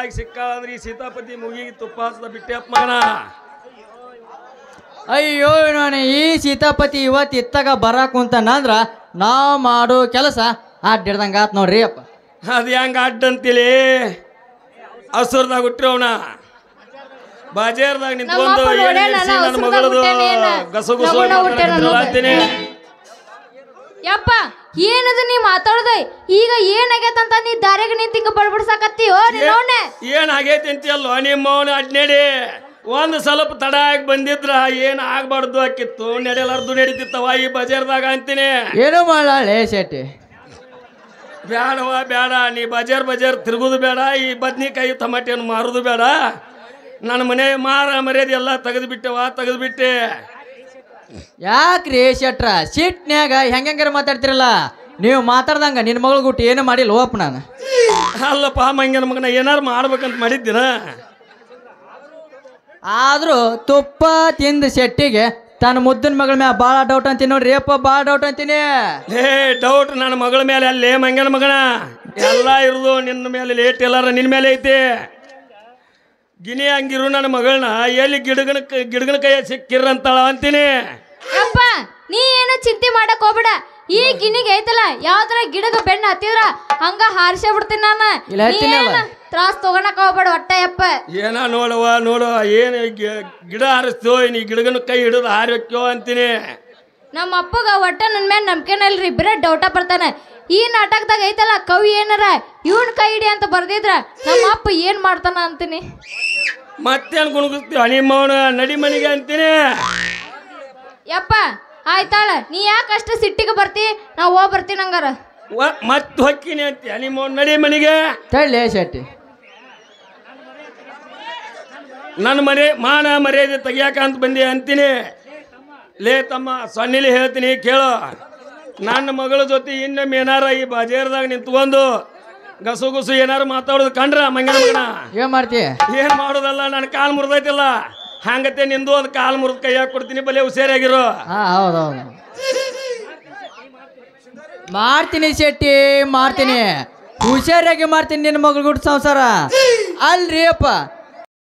ಮಗಳಾಗಿ ಸಿಕ್ಕಾಳಂದ್ರೆ ಈ ಸೀತಾಪತಿ ಮುಗಿಗೆ ತುಪ್ಪ ಹಚ್ಚದ ಬಿಟ್ಟೆಪ್ಪ ಮಗನ. ಅಯ್ಯೋ ನಾನು ಈ ಸೀತಾಪತಿ ಇವತ್ತು ಇತ್ತಾಗ ಬರಾಕ್ ಕುಂತಾನಂದ್ರ ನಾ ಮಾಡೋ ಕೆಲಸ ಅಡ್ಡಿಡ್ದಂಗ ಆತ್ ನೋಡ್ರಿ ಅಪ್ಪ. ಅದು ಹೆಂಗ ಅಡ್ಡಂತಿಲಿ ಹಸುರ್ದಾಗ ಹುಟ್ಟಿರವನ ಬಾಜೇರ್ದಾಗ ನಿಂತ್ಕೊಂಡು ನನ್ನ ಮಗಳದು ಗಸಗುಸು ಅಂತೀನಿ. ಯಪ್ಪ ಏನದು ನೀ ಮಾತಾಡೋದ ಈಗ ಏನಾಗೈತಂತ ನೀ ದಾರ್ಯಾಗ ನಿಂತಿಂಗ ಬಡ್ಬಿಡ್ಸಾಕತ್ತೀಯೋ ಏನಾಗೈತಿ ಅಂತೀಯಲ್ಲೋ ನಿಮ್ಮವನ ಅಡ್ನೇಡಿ. ಒಂದು ಸ್ವಲ್ಪ ತಡ ಆಗಿ ಬಂದಿದ್ರ ಏನ್ ಆಗ್ಬಾರ್ದು ಆಕಿತ್ತು, ನಡೆಯಲಾರ್ದು ನಡೀತಿತ್ತವ ಈ ಬಜಾರ್ದಾಗ ಅಂತೀನಿ. ಏನು ಮಾಡಾಳೆ ಶೆಟ್ಟಿ? ಬೇಡವ ಬೇಡ, ನೀ ಬಜಾರ್ ತಿರುಗುದು ಬೇಡ, ಈ ಬದ್ನಿಕಾಯಿ ಟಮಾಟೆಯನ್ನು ಮಾರುದು ಬೇಡ. ನನ್ನ ಮನೆ ಮರ್ಯಾದೆ ಎಲ್ಲ ತೆಗೆದುಬಿಟ್ಟೆ. ಯಾಕ್ರಿ ಶೆಟ್ರ ಸಿಟ್ನ್ಯಾಗ ಹೆಂಗಾರ ಮಾತಾಡ್ತಿರಲ್ಲ? ನೀವು ಮಾತಾಡ್ದಂಗ ನಿನ್ನ ಮಗಳು ಗುಟ್ಟು ಏನು ಮಾಡಿಲ್ಲ ಹೋಪ್ ನಾನು. ಅಲ್ಲಪ್ಪ ಮಂಗನ ಮಗನ ಏನಾರು ಮಾಡ್ಬೇಕಂತ ಮಾಡಿದ್ದೀನ. ಆದ್ರೂ ತುಪ್ಪ ತಿಂದ ಶೆಟ್ಟಿಗೆ ತನ್ನ ಮುದ್ದಿನ ಮಗಳ ಮೇಲೆ ಭಾಳ ಡೌಟ್ ಅಂತೀನಿ ನೋಡ್ರಿ ಅಪ್ಪ, ಭಾಳ ಡೌಟ್ ಅಂತೀನಿ. ಡೌಟ್ ನನ್ನ ಮಗಳ ಮೇಲೆ ಅಲ್ಲೇ ಮಂಗನ ಮಗನ ಎಲ್ಲ ಇರುದು ನಿನ್ನ ಮೇಲೆ ಲೇಟ್ ಎಲ್ಲಾರ ನಿನ್ನ ಮೇಲೆ ಐತಿ. ಗಿನಿ ಹಂಗಿರು ನನ್ನ ಮಗಳನ್ನ ಎಲ್ಲಿ ಗಿಡಗನ ಕೈ ಸಿಕ್ಕಿರಂತಾಳ ಅಂತೀನಿ. ಅಪ್ಪ ನೀ ಏನು ಚಿಂತೆ ಮಾಡಕ್ ಹೋಗ್ಬೇಡ. ಈ ಗಿಣಿಗೆ ಐತಲ್ಲ ಯಾವ್ದ್ರ ಗಿಡಗ ಬೆಣ್ಣ ಹತ್ತಿದ್ರ ಹಂಗ ಹಾರಿಸೇ ಬಿಡ್ತೀನಿ ನಾನು. ತ್ರಾಸ್ ತಗೊಳಕ್ ಹೋಗ್ಬೇಡ ಒಟ್ಟ ಯಪ್ಪ. ಏನ ನೋಡುವ ಏನು ಗಿಡ ಹಾರಿಸ್ತೋ ನೀ ಗಿಡಗನ ಕೈ ಹಿಡಿದು ಹಾರಿಕ್ಯೋ ಅಂತೀನಿ. ನಮ್ಮ ಅಪ್ಪಗ ಒಟ್ಟ ನನ್ನ ಮೇಲೆ ನಂಬಿಕೆನಲ್ರಿ, ಬರೇ ಡೌಟ ಬರ್ತಾನೆ. ಈ ನಾಟಕದಾಗ ಐತಲ್ಲ ಕವಿ ಏನಾರ ಇವನ್ ಕೈ ಹಿಡಿ ಅಂತ ಬರ್ದಿದ್ರ ನಮ್ಮ ಅಪ್ಪ ಏನ್ ಮಾಡ್ತಾನ ಅಂತೀನಿ. ಮತ್ತೇನು ಗುಣಗುಸ್ತೀವ ನಿಮ್ಮವನ ನಡಿ ಮನೆಗೆ ಅಂತೀನಿ. ಯಪ್ಪ ಆಯ್ತಾಳ, ನೀ ಯಾಕೆ ಅಷ್ಟು ಸಿಟ್ಟಿಗೆ ಬರ್ತಿ, ನಾವು ಹೋಗಿ ಬರ್ತೀನಿ ಹಂಗಾರ. ಮತ್ತೆ ಹೊಕ್ಕಿನಿ ಅಂತೀಯ ನಿಮ್ಮವನ ನಡಿ ಮನೆಗೆ. ತಳ್ಳಿ ಶೆಟ್ಟಿ, ನನ್ನ ಮರ್ಯಾದೆ ತೆಗಿಯಾಕ ಅಂತ ಬಂದಿ ಅಂತೀನಿ. ಲೇ ತಮ್ಮ ಸೊನ್ನಿಲಿ ಹೇಳ್ತೀನಿ ಕೇಳು. ನನ್ನ ಮಗಳ ಜೊತೆ ಇನ್ನೊಮ್ಮೆ ಏನಾರ ಈ ಬಜಾರ್ದಾಗ ನಿಂತ್ಕೊಂಡು ಗಸುಗುಸು ಏನಾರು ಮಾತಾಡೋದು ಕಂಡ್ರ ಮಂಗನ ಮಗನ ಏನ್ ಮಾಡ್ತಿ? ಏನ್ ಮಾಡೋದಲ್ಲ, ನನ್ನ ಕಾಲು ಮುರಿದೈತಿಲ್ಲ ಹಂಗತ್ತೆ ನಿಂದು ಒಂದು ಕಾಲು ಮುರಿದ ಕೈಯಾಗ ಕೊಡ್ತೀನಿ, ಬಲೆ ಹುಷಾರಾಗಿರೋ. ಹೌದೌದು ಮಾಡ್ತೀನಿ ಶೆಟ್ಟಿ, ಮಾಡ್ತೀನಿ ಹುಷಾರಾಗಿ ಮಾಡ್ತೀನಿ ನಿನ್ನ ಮಗಳ ಗುಡ್ ಸಂಸಾರ. ಅಲ್ರಿ ಅಪ್ಪ